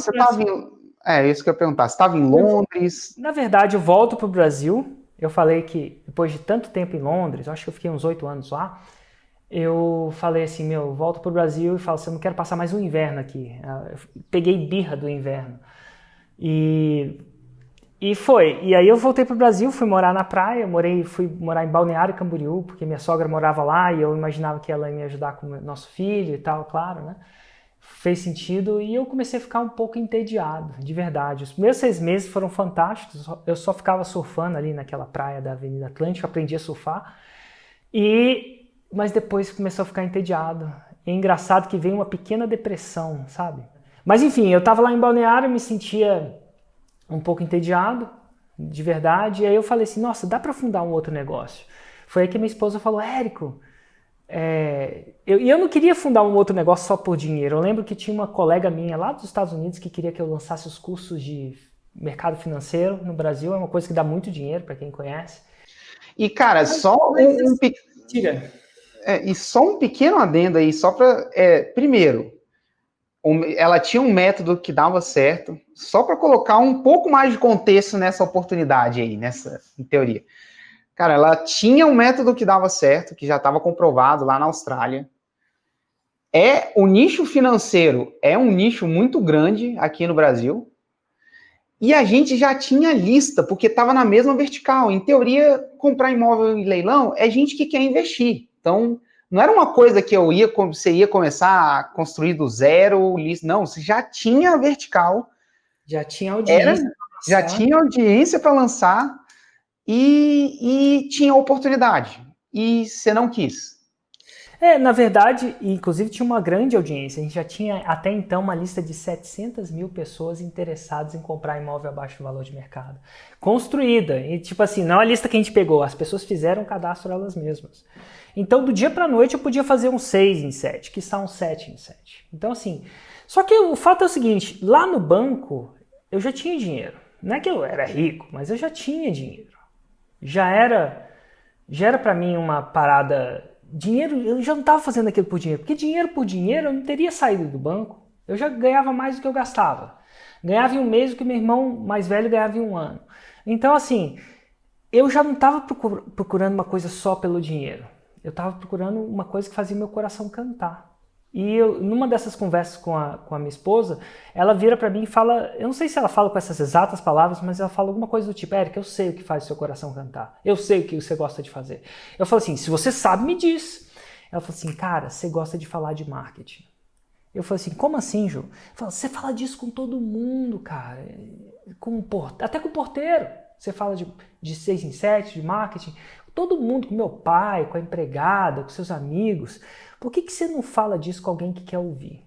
É isso que eu ia perguntar. Você estava em Londres? Na verdade, eu volto para o Brasil. Eu falei que depois de tanto tempo em Londres, eu acho que eu fiquei uns 8 anos lá, eu falei assim, meu, eu volto pro Brasil e falo assim, eu não quero passar mais um inverno aqui. Eu peguei birra do inverno. E, e foi. E aí eu voltei pro Brasil, fui morar na praia, fui morar em Balneário Camboriú, porque minha sogra morava lá e eu imaginava que ela ia me ajudar com o nosso filho e tal, claro, né? Fez sentido e eu comecei a ficar um pouco entediado, de verdade. Os primeiros 6 meses foram fantásticos, eu só ficava surfando ali naquela praia da Avenida Atlântica, aprendi a surfar. Mas depois começou a ficar entediado. É engraçado que veio uma pequena depressão, sabe? Mas enfim, eu tava lá em Balneário, me sentia um pouco entediado, de verdade, e aí eu falei assim, nossa, dá para fundar um outro negócio. Foi aí que minha esposa falou, Érico, eu não queria fundar um outro negócio só por dinheiro. Eu lembro que tinha uma colega minha lá dos Estados Unidos que queria que eu lançasse os cursos de mercado financeiro no Brasil, é uma coisa que dá muito dinheiro para quem conhece. E, cara, só um pequeno adendo aí, só para. Primeiro, ela tinha um método que dava certo, só para colocar um pouco mais de contexto nessa oportunidade aí, em teoria. Cara, ela tinha um método que dava certo, que já estava comprovado lá na Austrália. O nicho financeiro é um nicho muito grande aqui no Brasil. E a gente já tinha lista, porque estava na mesma vertical. Em teoria, comprar imóvel em leilão é gente que quer investir. Então, não era uma coisa que você ia começar a construir do zero, não, você já tinha a vertical. Já tinha audiência. Já tinha audiência para lançar e tinha oportunidade. E você não quis. Na verdade, inclusive tinha uma grande audiência. A gente já tinha até então uma lista de 700 mil pessoas interessadas em comprar imóvel abaixo do valor de mercado. Construída. E tipo assim, não é a lista que a gente pegou, as pessoas fizeram o cadastro elas mesmas. Então, do dia para noite eu podia fazer um 6 em 7, que está um 7 em 7. Então, assim, só que o fato é o seguinte, lá no banco eu já tinha dinheiro. Não é que eu era rico, mas eu já tinha dinheiro. Já era para mim uma parada. Dinheiro, eu já não estava fazendo aquilo por dinheiro, porque dinheiro por dinheiro eu não teria saído do banco. Eu já ganhava mais do que eu gastava. Ganhava em um mês o que meu irmão mais velho ganhava em um ano. Então, assim, eu já não estava procurando uma coisa só pelo dinheiro. Eu estava procurando uma coisa que fazia meu coração cantar. E numa dessas conversas com a minha esposa, ela vira para mim e fala, eu não sei se ela fala com essas exatas palavras, mas ela fala alguma coisa do tipo, Érica, eu sei o que faz o seu coração cantar. Eu sei o que você gosta de fazer. Eu falo assim, se você sabe, me diz. Ela falou assim, cara, você gosta de falar de marketing. Eu falei assim, como assim, Ju? Fala, você fala disso com todo mundo, cara. Até com o porteiro. Você fala de 6 em 7, de marketing. Todo mundo, com meu pai, com a empregada, com seus amigos. Por que você não fala disso com alguém que quer ouvir?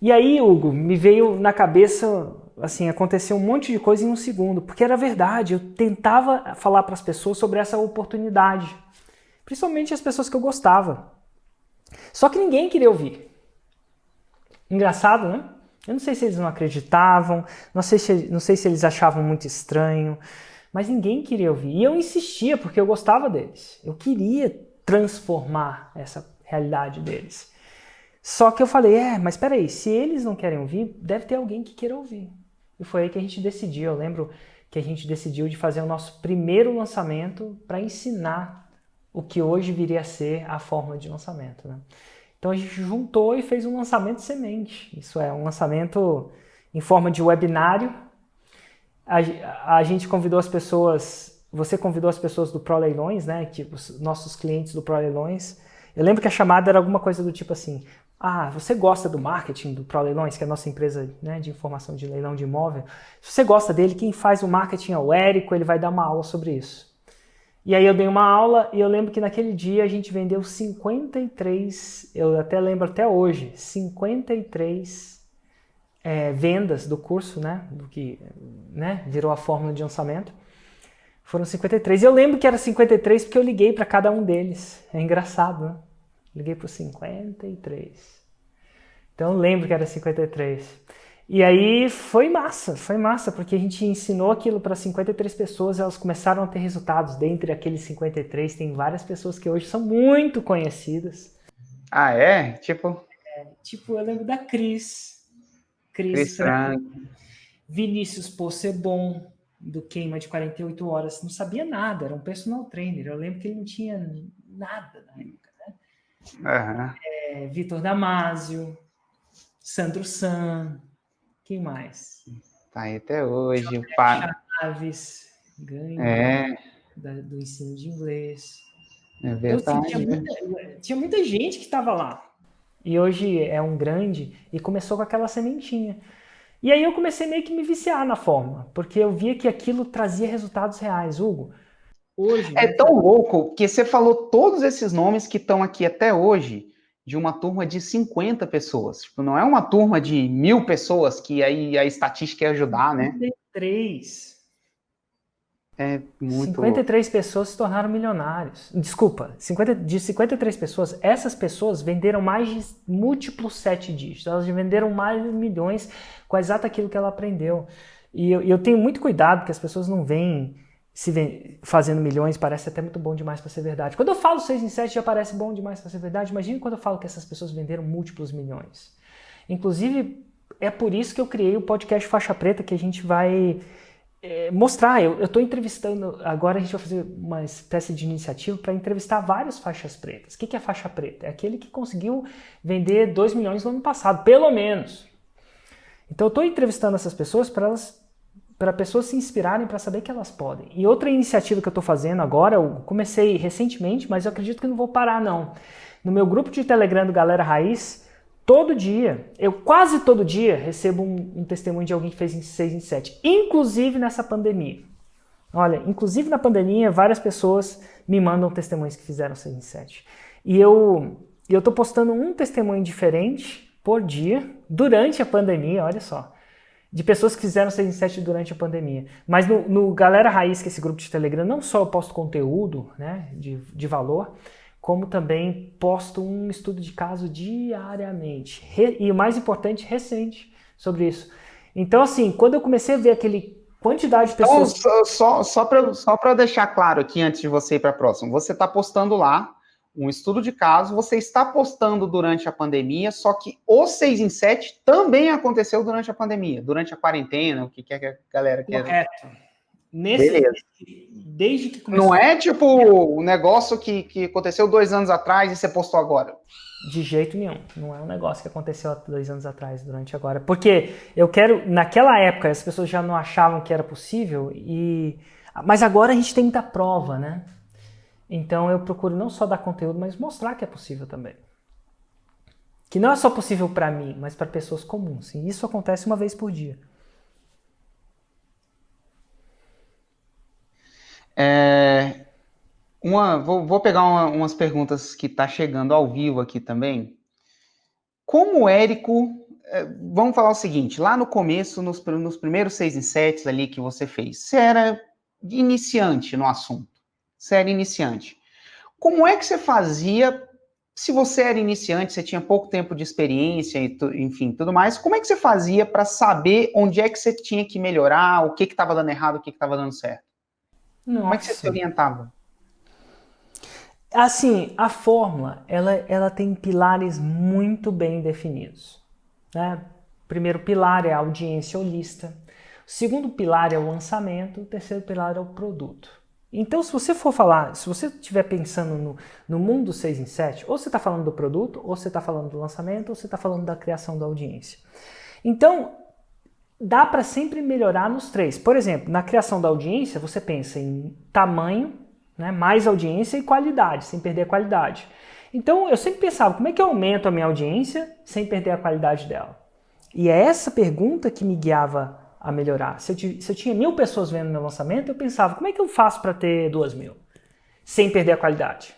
E aí, Hugo, me veio na cabeça, assim, aconteceu um monte de coisa em um segundo, porque era verdade, eu tentava falar para as pessoas sobre essa oportunidade, principalmente as pessoas que eu gostava. Só que ninguém queria ouvir. Engraçado, né? Eu não sei se eles não acreditavam, não sei se eles achavam muito estranho, mas ninguém queria ouvir. E eu insistia, porque eu gostava deles. Eu queria transformar essa realidade deles. Só que eu falei, mas peraí, se eles não querem ouvir, deve ter alguém que queira ouvir. E foi aí que a gente decidiu, eu lembro que a gente decidiu de fazer o nosso primeiro lançamento para ensinar o que hoje viria a ser a fórmula de lançamento, né? Então a gente juntou e fez um lançamento semente. Isso é, um lançamento em forma de webinário. A gente convidou as pessoas, você convidou as pessoas do Pro Leilões, né? Tipo, os nossos clientes do Pro Leilões. Eu lembro que a chamada era alguma coisa do tipo assim, você gosta do marketing do Pro Leilões, que é a nossa empresa, né, de informação de leilão de imóvel? Se você gosta dele, quem faz o marketing é o Érico, ele vai dar uma aula sobre isso. E aí eu dei uma aula e eu lembro que naquele dia a gente vendeu 53, eu até lembro até hoje, 53 vendas do curso, né, do que, né, virou a fórmula de lançamento. Foram 53. E eu lembro que era 53 porque eu liguei para cada um deles. É engraçado, né? Liguei para os 53. Então eu lembro que era 53. E aí foi massa, porque a gente ensinou aquilo para 53 pessoas e elas começaram a ter resultados. Dentre aqueles 53, tem várias pessoas que hoje são muito conhecidas. Ah, é? Tipo, eu lembro da Cris Cris Franco. Vinícius Possebon, do Queima de 48 Horas, não sabia nada, era um personal trainer. Eu lembro que ele não tinha nada na época, né? Uhum. Vitor Damasio, Sandro San, quem mais? Tá aí até hoje. Chaves, grande É, do ensino de inglês. é Então, assim, verdade. tinha muita gente que estava lá. E hoje é um grande e começou com aquela sementinha. E aí eu comecei meio que me viciar na fórmula, porque eu via que aquilo trazia resultados reais. Hugo, hoje, É né? tão louco que você falou todos esses nomes que estão aqui até hoje de uma turma de 50 pessoas. Tipo, não é uma turma de 1.000 pessoas que aí a estatística ia ajudar, né? 53. É muito louco. 53 pessoas se tornaram milionários. Desculpa, de 53 pessoas, essas pessoas venderam mais de múltiplos 7 dígitos. Elas venderam mais de milhões com exato aquilo que ela aprendeu. E eu tenho muito cuidado que as pessoas não veem fazendo milhões, parece até muito bom demais para ser verdade. Quando eu falo 6 em 7 já parece bom demais para ser verdade. Imagine quando eu falo que essas pessoas venderam múltiplos milhões. Inclusive, é por isso que eu criei o podcast Faixa Preta, que a gente vai mostrar. Eu estou entrevistando, agora a gente vai fazer uma espécie de iniciativa para entrevistar vários faixas pretas. O que é faixa preta? É aquele que conseguiu vender 2 milhões no ano passado, pelo menos. Então eu estou entrevistando essas pessoas para pessoas se inspirarem para saber que elas podem. E outra iniciativa que eu estou fazendo agora, eu comecei recentemente, mas eu acredito que não vou parar não. No meu grupo de Telegram do Galera Raiz, todo dia, eu quase todo dia recebo um testemunho de alguém que fez em 6 em 7, inclusive nessa pandemia. Olha, inclusive na pandemia, várias pessoas me mandam testemunhos que fizeram 6 em 7. E eu estou postando um testemunho diferente por dia durante a pandemia, olha só, de pessoas que fizeram 6 em 7 durante a pandemia. Mas no Galera Raiz, que é esse grupo de Telegram, não só eu posto conteúdo, né, de valor, como também posto um estudo de caso diariamente. E o mais importante, recente, sobre isso. Então, assim, quando eu comecei a ver aquele quantidade de pessoas... Então, só para deixar claro aqui, antes de você ir para a próxima, você está postando lá um estudo de caso, você está postando durante a pandemia, só que o 6 em 7 também aconteceu durante a pandemia, durante a quarentena, o que quer que a galera quer. Correto. Beleza. Desde que começou... Não é tipo o negócio que aconteceu 2 anos atrás e você postou agora. De jeito nenhum. Não é um negócio que aconteceu há 2 anos atrás, durante agora. Porque eu quero... Naquela época, as pessoas já não achavam que era possível, mas agora a gente tem muita prova, né? Então eu procuro não só dar conteúdo, mas mostrar que é possível também. Que não é só possível para mim, mas para pessoas comuns. E isso acontece uma vez por dia. Vou pegar umas perguntas que tá chegando ao vivo aqui também. Como o Érico, vamos falar o seguinte, lá no começo, nos primeiros 6 em 7 ali que você fez, você era iniciante no assunto, você era iniciante. Como é que você fazia, se você era iniciante, você tinha pouco tempo de experiência, enfim, tudo mais, como é que você fazia para saber onde é que você tinha que melhorar, o que estava dando errado, o que estava dando certo? Nossa. Como é que você se orientava? Assim, a fórmula, ela tem pilares muito bem definidos. Né? O primeiro pilar é a audiência ou lista. O segundo pilar é o lançamento. O terceiro pilar é o produto. Então, se você for falar, se você estiver pensando no mundo 6 em 7, ou você está falando do produto, ou você está falando do lançamento, ou você está falando da criação da audiência. Então, dá para sempre melhorar nos três. Por exemplo, na criação da audiência, você pensa em tamanho, né, mais audiência e qualidade, sem perder a qualidade. Então, eu sempre pensava, como é que eu aumento a minha audiência sem perder a qualidade dela? E é essa pergunta que me guiava a melhorar. Se eu tinha 1.000 pessoas vendo meu lançamento, eu pensava, como é que eu faço para ter 2.000? Sem perder a qualidade.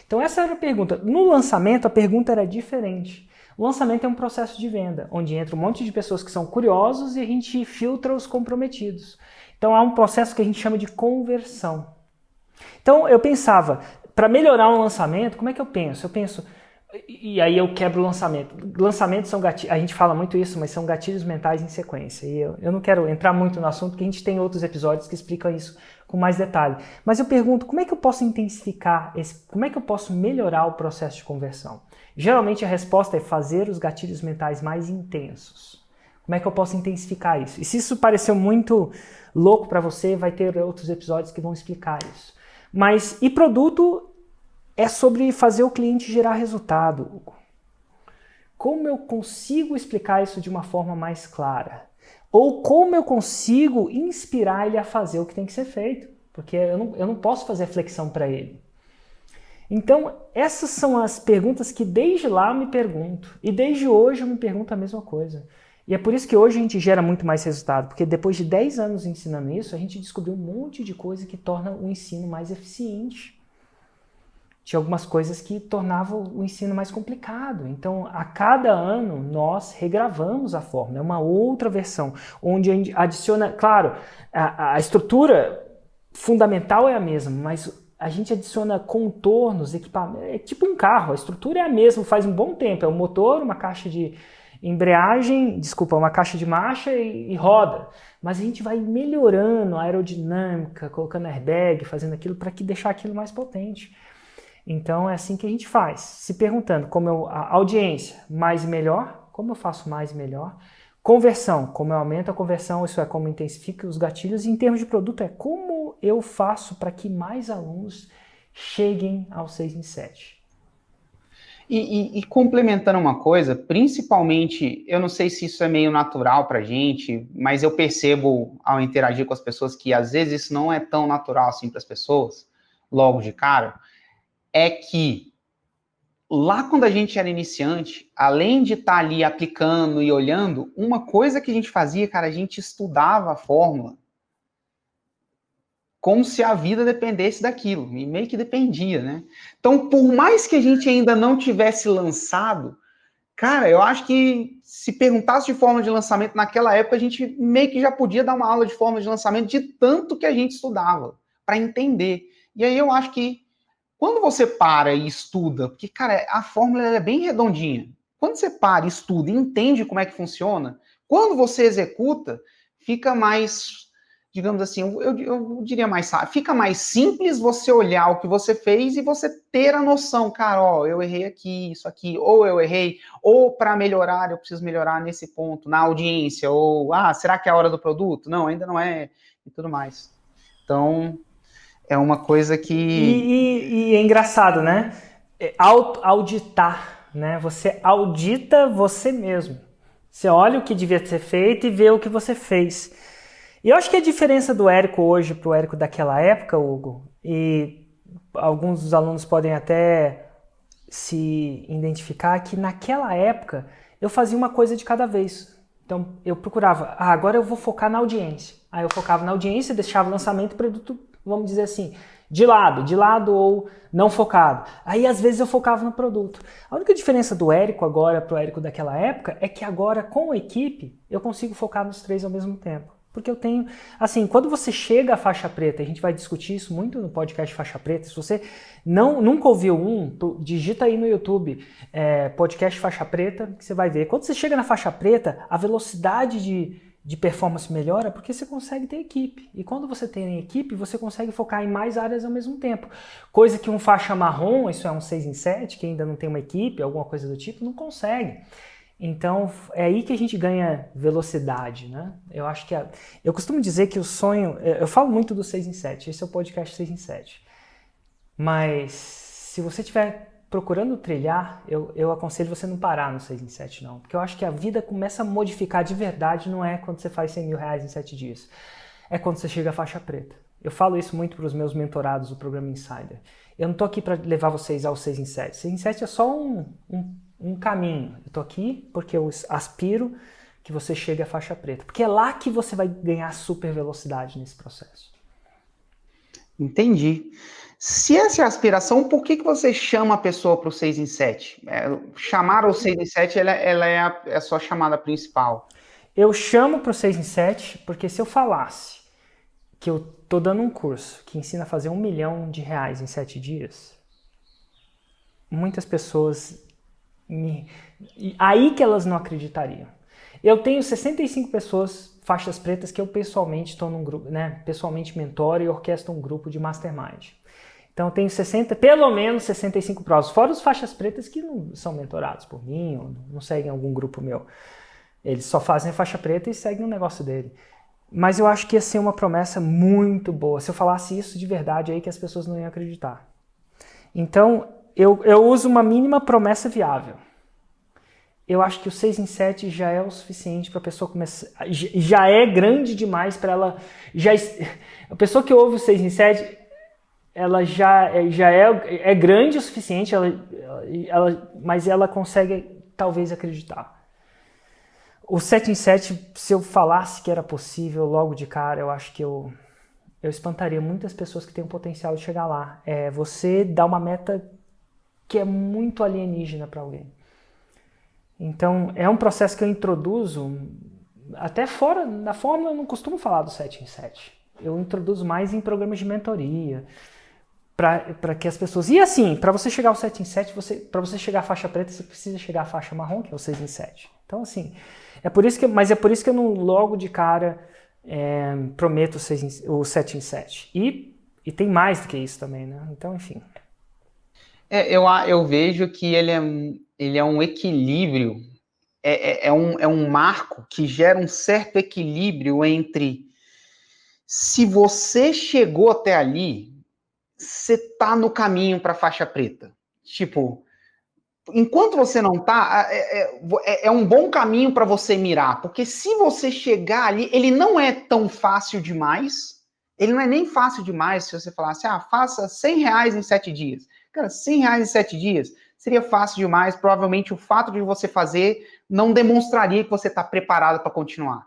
Então, essa era a pergunta. No lançamento, a pergunta era diferente. O lançamento é um processo de venda, onde entra um monte de pessoas que são curiosos e a gente filtra os comprometidos. Então, há um processo que a gente chama de conversão. Então, eu pensava, para melhorar um lançamento, como é que eu penso? Eu penso, e aí eu quebro o lançamento. Lançamentos são gatilhos, a gente fala muito isso, mas são gatilhos mentais em sequência. E eu não quero entrar muito no assunto, porque a gente tem outros episódios que explicam isso com mais detalhe. Mas eu pergunto, como é que eu posso intensificar, como é que eu posso melhorar o processo de conversão? Geralmente a resposta é fazer os gatilhos mentais mais intensos. Como é que eu posso intensificar isso? E se isso pareceu muito louco para você, vai ter outros episódios que vão explicar isso. Mas, e produto é sobre fazer o cliente gerar resultado, Hugo. Como eu consigo explicar isso de uma forma mais clara? Ou como eu consigo inspirar ele a fazer o que tem que ser feito? Porque eu não posso fazer flexão para ele. Então, essas são as perguntas que desde lá eu me pergunto. E desde hoje eu me pergunto a mesma coisa. E é por isso que hoje a gente gera muito mais resultado. Porque depois de 10 anos ensinando isso, a gente descobriu um monte de coisa que torna o ensino mais eficiente. Tinha algumas coisas que tornavam o ensino mais complicado. Então, a cada ano, nós regravamos a fórmula. É uma outra versão, onde a gente adiciona... Claro, a estrutura fundamental é a mesma, mas a gente adiciona contornos, equipamentos... É tipo um carro, a estrutura é a mesma faz um bom tempo. É um motor, uma caixa de embreagem, uma caixa de marcha e roda. Mas a gente vai melhorando a aerodinâmica, colocando airbag, fazendo aquilo para deixar aquilo mais potente. Então é assim que a gente faz, se perguntando como a audiência, mais e melhor, como eu faço mais e melhor, conversão, como eu aumento a conversão, isso é como eu intensifico os gatilhos, e em termos de produto é como eu faço para que mais alunos cheguem ao 6 em 7. E complementando uma coisa, principalmente, eu não sei se isso é meio natural pra gente, mas eu percebo ao interagir com as pessoas que às vezes isso não é tão natural assim para as pessoas, logo de cara, é que lá quando a gente era iniciante, além de estar ali aplicando e olhando, uma coisa que a gente fazia, cara, a gente estudava a fórmula como se a vida dependesse daquilo, e meio que dependia, né? Então, por mais que a gente ainda não tivesse lançado, cara, eu acho que se perguntasse de fórmula de lançamento naquela época, a gente meio que já podia dar uma aula de fórmula de lançamento de tanto que a gente estudava, para entender. E aí eu acho que quando você para e estuda, porque, cara, a fórmula é bem redondinha. Quando você para, estuda e entende como é que funciona, quando você executa, fica mais, digamos assim, eu diria mais, fica mais simples você olhar o que você fez e você ter a noção, cara, ó, eu errei aqui, isso aqui, ou eu errei, ou para melhorar, eu preciso melhorar nesse ponto, na audiência, ou, será que é a hora do produto? Não, ainda não é, e tudo mais. Então... é uma coisa que... E é engraçado, né? Auditar, né? Você audita você mesmo. Você olha o que devia ser feito e vê o que você fez. E eu acho que a diferença do Érico hoje para o Érico daquela época, Hugo, e alguns dos alunos podem até se identificar, que naquela época eu fazia uma coisa de cada vez. Então eu procurava, agora eu vou focar na audiência. Aí eu focava na audiência, deixava o lançamento do produto, vamos dizer assim, de lado ou não focado. Aí às vezes eu focava no produto. A única diferença do Érico agora para o Érico daquela época é que agora com a equipe eu consigo focar nos 3 ao mesmo tempo. Porque eu tenho, assim, quando você chega à faixa preta, a gente vai discutir isso muito no podcast Faixa Preta, se você nunca ouviu digita aí no YouTube, podcast Faixa Preta, que você vai ver. Quando você chega na faixa preta, a velocidade de performance melhora porque você consegue ter equipe. E quando você tem equipe, você consegue focar em mais áreas ao mesmo tempo. Coisa que um faixa marrom, isso é um 6 em 7, que ainda não tem uma equipe, alguma coisa do tipo, não consegue. Então, é aí que a gente ganha velocidade, né? Eu acho que... eu costumo dizer que o sonho... Eu falo muito do 6 em 7, esse é o podcast 6 em 7. Mas, se você estiver procurando trilhar, eu aconselho você não parar no 6 em 7, não. Porque eu acho que a vida começa a modificar de verdade, não é quando você faz 100 mil reais em 7 dias. É quando você chega à faixa preta. Eu falo isso muito para os meus mentorados do programa Insider. Eu não estou aqui para levar vocês ao 6 em 7. 6 em 7 é só um caminho. Eu tô aqui porque eu aspiro que você chegue à faixa preta. Porque é lá que você vai ganhar super velocidade nesse processo. Entendi. Se essa é a aspiração, por que você chama a pessoa para o 6 em 7? Chamar o 6 em 7 ela é a sua chamada principal. Eu chamo para o 6 em 7 porque se eu falasse que eu tô dando um curso que ensina a fazer R$1 milhão em 7 dias, muitas pessoas... aí que elas não acreditariam. Eu tenho 65 pessoas, faixas pretas, que eu pessoalmente estou num grupo, né? Pessoalmente mentoro e orquestro um grupo de mastermind. Então eu tenho pelo menos 65 provas, fora os faixas pretas que não são mentorados por mim, ou não seguem algum grupo meu. Eles só fazem faixa preta e seguem o negócio dele. Mas eu acho que ia ser uma promessa muito boa. Se eu falasse isso de verdade, aí que as pessoas não iam acreditar. Então, eu uso uma mínima promessa viável. Eu acho que o 6 em 7 já é o suficiente para a pessoa começar. Já é grande demais para ela. A pessoa que ouve o 6 em 7, ela já é grande o suficiente, mas ela consegue talvez acreditar. O 7 em 7, se eu falasse que era possível logo de cara, eu acho que eu espantaria muitas pessoas que têm o potencial de chegar lá. Você dá uma meta que é muito alienígena para alguém. Então, é um processo que eu introduzo, até fora, na fórmula eu não costumo falar do 7 em 7. Eu introduzo mais em programas de mentoria, para que as pessoas... E assim, para você chegar ao 7 em 7, para você chegar à faixa preta, você precisa chegar à faixa marrom, que é o 6 em 7. Então, assim, é por isso que eu não logo de cara prometo o 7 em 7. E tem mais do que isso também, né? Então, enfim... Eu vejo que ele é um equilíbrio, é um marco que gera um certo equilíbrio entre se você chegou até ali, você tá no caminho para faixa preta. Tipo, enquanto você não tá, é um bom caminho para você mirar, porque se você chegar ali, ele não é tão fácil demais, ele não é nem fácil demais se você falasse, faça R$100 em 7 dias. Cara, R$100 em 7 dias seria fácil demais. Provavelmente o fato de você fazer não demonstraria que você está preparado para continuar.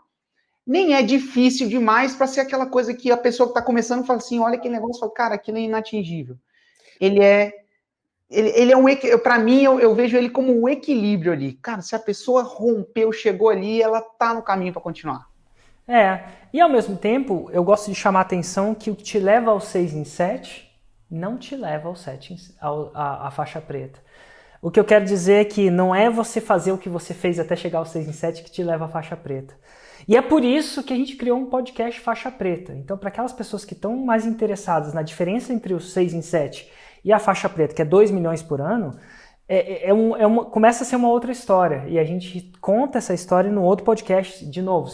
Nem é difícil demais para ser aquela coisa que a pessoa que está começando fala assim, olha aquele negócio, fala, cara, aquilo é inatingível. Ele é um... Para mim, eu vejo ele como um equilíbrio ali. Cara, se a pessoa rompeu, chegou ali, ela tá no caminho para continuar. E ao mesmo tempo, eu gosto de chamar a atenção que o que te leva ao 6 em 7 não te leva ao 7 à faixa preta. O que eu quero dizer é que não é você fazer o que você fez até chegar ao 6 em 7 que te leva à faixa preta. E é por isso que a gente criou um podcast faixa preta. Então, para aquelas pessoas que estão mais interessadas na diferença entre o 6 em 7 e a faixa preta, que é 2 milhões por ano, começa a ser uma outra história. E a gente conta essa história no outro podcast. De novo,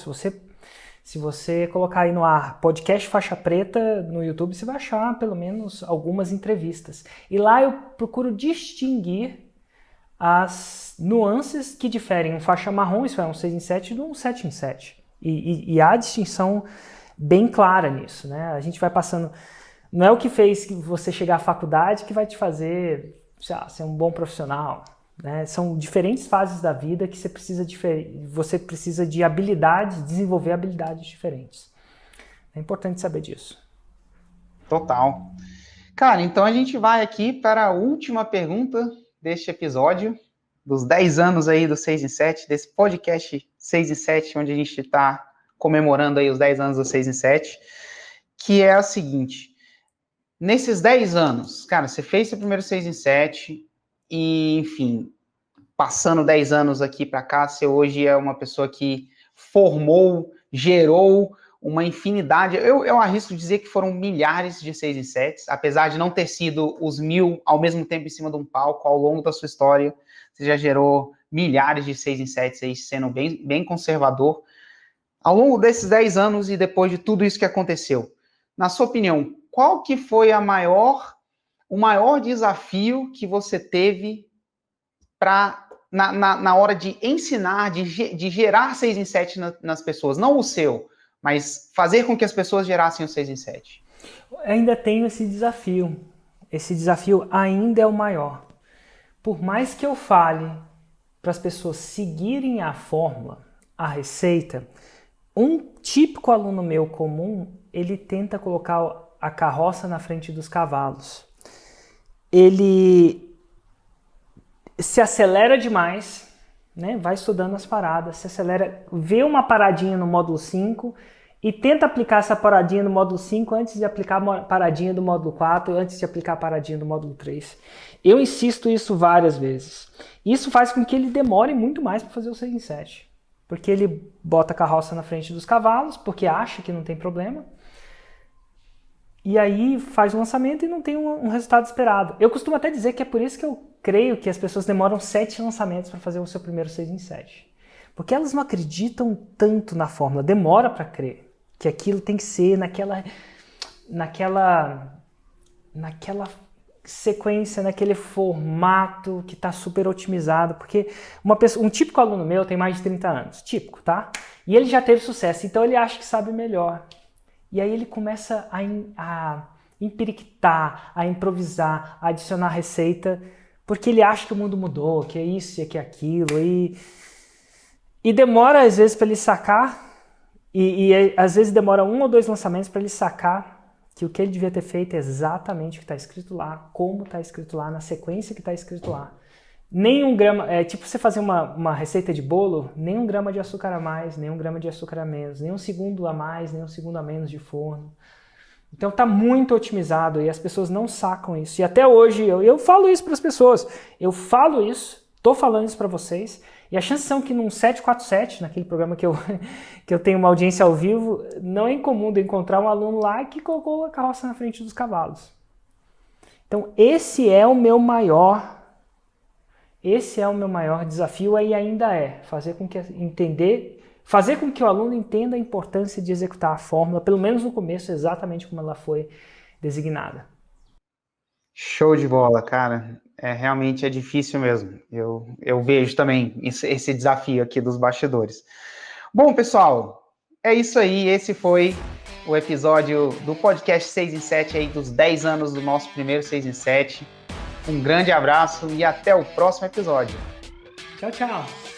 se você colocar aí no ar podcast faixa preta no YouTube, você vai achar pelo menos algumas entrevistas. E lá eu procuro distinguir as nuances que diferem um faixa marrom, isso é um 6 em 7, de um 7 em 7. E há distinção bem clara nisso, né? A gente vai passando... Não é o que fez você chegar à faculdade que vai te fazer ser um bom profissional, né? São diferentes fases da vida que você precisa de habilidades, desenvolver habilidades diferentes. É importante saber disso. Total. Cara, então a gente vai aqui para a última pergunta deste episódio, dos 10 anos aí do 6 em 7, desse podcast 6 em 7, onde a gente está comemorando aí os 10 anos do 6 em 7, que é a seguinte: nesses 10 anos, cara, você fez seu primeiro 6 em 7 e, enfim, passando 10 anos aqui para cá, você hoje é uma pessoa que formou, gerou uma infinidade, eu arrisco dizer que foram milhares de 6 em 7, apesar de não ter sido os 1000 ao mesmo tempo em cima de um palco, ao longo da sua história, você já gerou milhares de 6 em 7 aí, sendo bem, bem conservador. Ao longo desses 10 anos e depois de tudo isso que aconteceu, na sua opinião, qual que foi o maior desafio que você teve na hora de ensinar, de gerar 6 em 7 nas pessoas? Não o seu, mas fazer com que as pessoas gerassem o 6 em 7. Ainda tenho esse desafio. Esse desafio ainda é o maior. Por mais que eu fale para as pessoas seguirem a fórmula, a receita, um típico aluno meu comum, ele tenta colocar a carroça na frente dos cavalos. Ele se acelera demais, né? Vai estudando as paradas, se acelera, vê uma paradinha no módulo 5 e tenta aplicar essa paradinha no módulo 5 antes de aplicar a paradinha do módulo 4, antes de aplicar a paradinha do módulo 3. Eu insisto isso várias vezes. Isso faz com que ele demore muito mais para fazer o 6 em 7. Porque ele bota a carroça na frente dos cavalos, porque acha que não tem problema. E aí faz o lançamento e não tem um resultado esperado. Eu costumo até dizer que é por isso que eu creio que as pessoas demoram 7 lançamentos para fazer o seu primeiro 6 em 7. Porque elas não acreditam tanto na fórmula, demora para crer que aquilo tem que ser naquela sequência, naquele formato que está super otimizado, porque um típico aluno meu tem mais de 30 anos, típico, tá? E ele já teve sucesso, então ele acha que sabe melhor. E aí ele começa a empiriquitar, a improvisar, a adicionar receita, porque ele acha que o mundo mudou, que é isso e que é aquilo, e demora às vezes para ele sacar, e às vezes demora 1 ou 2 lançamentos para ele sacar que o que ele devia ter feito é exatamente o que está escrito lá, como está escrito lá, na sequência que está escrito lá. Nem 1 grama, tipo você fazer uma receita de bolo, nem 1 grama de açúcar a mais, nem 1 grama de açúcar a menos, nem 1 segundo a mais, nem 1 segundo a menos de forno. Então está muito otimizado e as pessoas não sacam isso. E até hoje eu falo isso para as pessoas, estou falando isso para vocês, e a chance são que num 747, naquele programa que eu tenho uma audiência ao vivo, não é incomum de encontrar um aluno lá que colocou a carroça na frente dos cavalos. Então esse é o meu maior desafio e ainda é fazer com que o aluno entenda a importância de executar a fórmula, pelo menos no começo, exatamente como ela foi designada. Show de bola, cara. Realmente é difícil mesmo. Eu vejo também esse desafio aqui dos bastidores. Bom, pessoal, é isso aí. Esse foi o episódio do podcast 6 em 7 aí, dos 10 anos do nosso primeiro 6 em 7. Um grande abraço e até o próximo episódio. Tchau, tchau.